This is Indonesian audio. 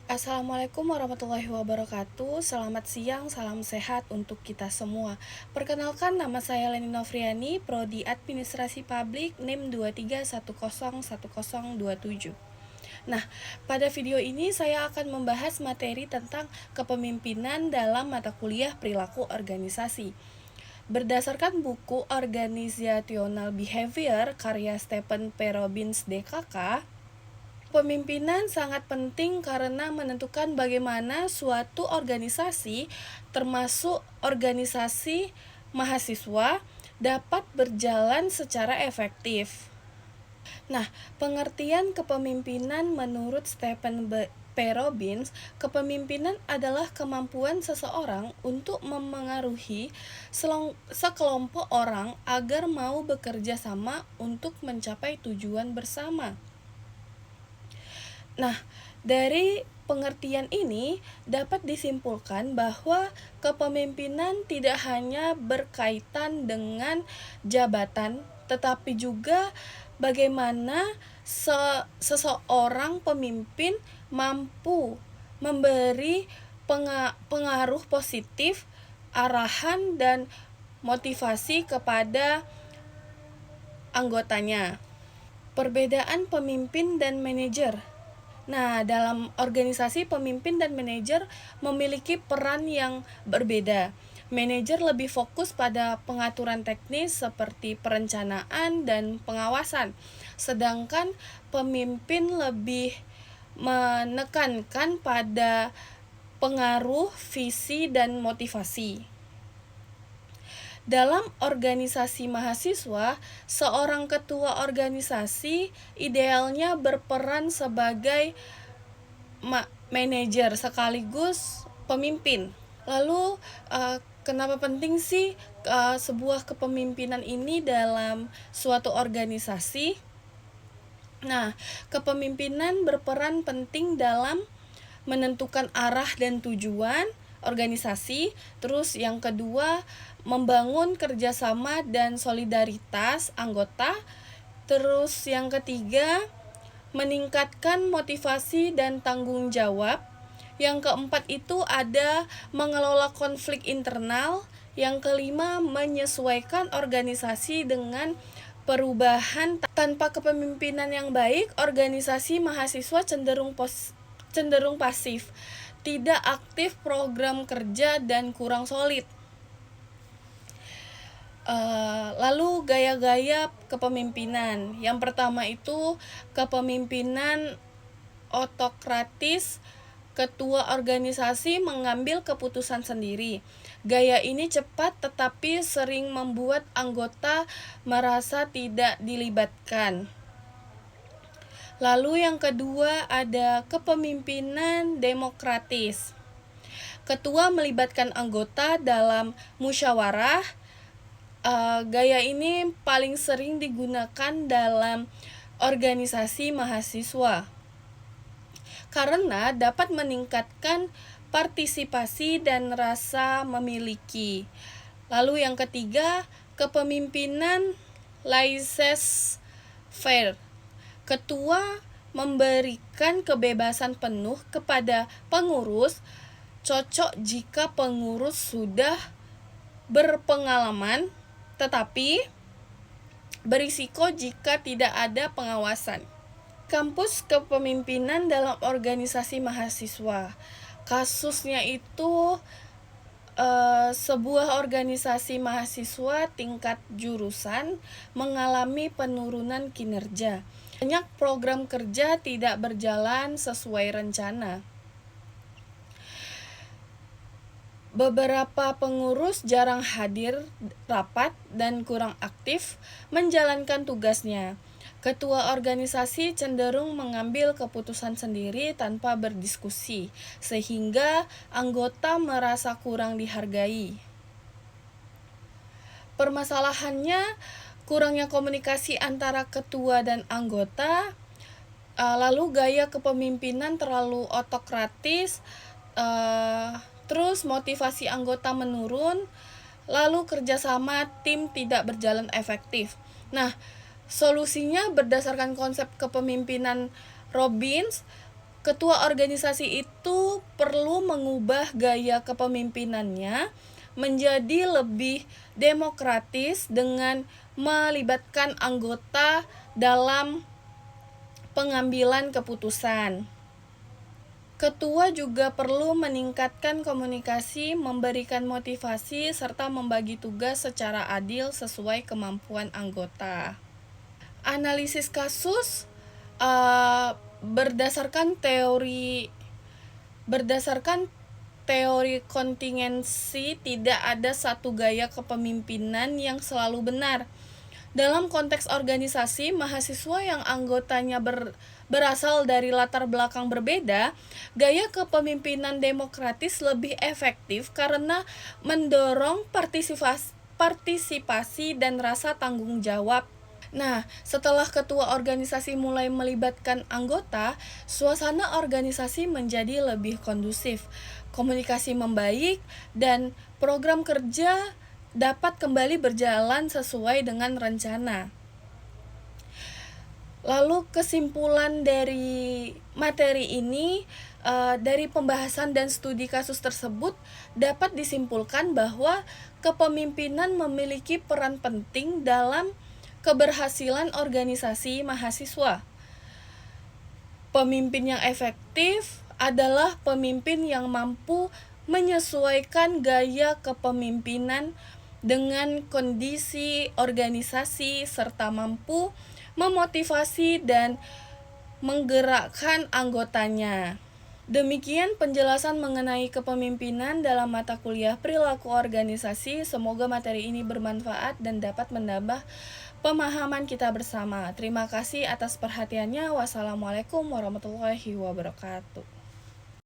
Assalamualaikum warahmatullahi wabarakatuh. Selamat siang, salam sehat untuk kita semua. Perkenalkan, nama saya Leni Novriani, Prodi Administrasi Publik, NIM 23101027. Nah, pada video ini saya akan membahas materi tentang kepemimpinan dalam mata kuliah perilaku organisasi. Berdasarkan buku Organizational Behavior karya Stephen P. Robbins DKK, pemimpinan sangat penting karena menentukan bagaimana suatu organisasi, termasuk organisasi mahasiswa, dapat berjalan secara efektif. Nah, pengertian kepemimpinan menurut Stephen P. Robbins, kepemimpinan adalah kemampuan seseorang untuk memengaruhi sekelompok orang agar mau bekerja sama untuk mencapai tujuan bersama. Nah, dari pengertian ini dapat disimpulkan bahwa kepemimpinan tidak hanya berkaitan dengan jabatan, tetapi juga bagaimana seseorang pemimpin mampu memberi pengaruh positif, arahan, dan motivasi kepada anggotanya. Perbedaan pemimpin dan manajer. Nah, dalam organisasi, pemimpin dan manajer memiliki peran yang berbeda. Manajer lebih fokus pada pengaturan teknis seperti perencanaan dan pengawasan, sedangkan pemimpin lebih menekankan pada pengaruh, visi, dan motivasi. Dalam organisasi mahasiswa, seorang ketua organisasi idealnya berperan sebagai manajer sekaligus pemimpin. Lalu, kenapa penting sih sebuah kepemimpinan ini dalam suatu organisasi? Nah, kepemimpinan berperan penting dalam menentukan arah dan tujuan organisasi. Terus yang kedua, membangun kerjasama dan solidaritas anggota. Terus yang ketiga, meningkatkan motivasi dan tanggung jawab. Yang keempat itu ada mengelola konflik internal. Yang kelima, menyesuaikan organisasi dengan perubahan. Tanpa kepemimpinan yang baik, organisasi mahasiswa cenderung pasif, tidak aktif program kerja, dan kurang solid. Lalu gaya-gaya kepemimpinan. Yang pertama itu kepemimpinan otokratis. Ketua organisasi mengambil keputusan sendiri. Gaya ini cepat tetapi sering membuat anggota merasa tidak dilibatkan. Lalu yang kedua ada kepemimpinan demokratis. Ketua melibatkan anggota dalam musyawarah. Gaya ini paling sering digunakan dalam organisasi mahasiswa karena dapat meningkatkan partisipasi dan rasa memiliki. Lalu yang ketiga, kepemimpinan laissez-faire. Ketua memberikan kebebasan penuh kepada pengurus, cocok jika pengurus sudah berpengalaman, tetapi berisiko jika tidak ada pengawasan. Kampus kepemimpinan dalam organisasi mahasiswa. Kasusnya itu sebuah organisasi mahasiswa tingkat jurusan mengalami penurunan kinerja. Banyak program kerja tidak berjalan sesuai rencana. Beberapa pengurus jarang hadir rapat dan kurang aktif menjalankan tugasnya. Ketua organisasi cenderung mengambil keputusan sendiri tanpa berdiskusi, sehingga anggota merasa kurang dihargai. Permasalahannya, kurangnya komunikasi antara ketua dan anggota. Lalu gaya kepemimpinan terlalu otokratis, terus motivasi anggota menurun, lalu kerjasama tim tidak berjalan efektif. Nah, solusinya berdasarkan konsep kepemimpinan Robbins, Ketua organisasi itu perlu mengubah gaya kepemimpinannya menjadi lebih demokratis dengan melibatkan anggota dalam pengambilan keputusan. Ketua juga perlu meningkatkan komunikasi, memberikan motivasi, serta membagi tugas secara adil sesuai kemampuan anggota. Analisis kasus berdasarkan teori kontingensi, tidak ada satu gaya kepemimpinan yang selalu benar. Dalam konteks organisasi, mahasiswa yang anggotanya berasal dari latar belakang berbeda, gaya kepemimpinan demokratis lebih efektif karena mendorong partisipasi dan rasa tanggung jawab. Nah, setelah ketua organisasi mulai melibatkan anggota, suasana organisasi menjadi lebih kondusif, komunikasi membaik, dan program kerja dapat kembali berjalan sesuai dengan rencana. Lalu kesimpulan dari materi ini, dari pembahasan dan studi kasus tersebut dapat disimpulkan bahwa kepemimpinan memiliki peran penting dalam keberhasilan organisasi mahasiswa. Pemimpin yang efektif adalah pemimpin yang mampu menyesuaikan gaya kepemimpinan dengan kondisi organisasi serta mampu memotivasi dan menggerakkan anggotanya. Demikian penjelasan mengenai kepemimpinan dalam mata kuliah perilaku organisasi. Semoga materi ini bermanfaat dan dapat menambah pemahaman kita bersama. Terima kasih atas perhatiannya. Wassalamualaikum warahmatullahi wabarakatuh.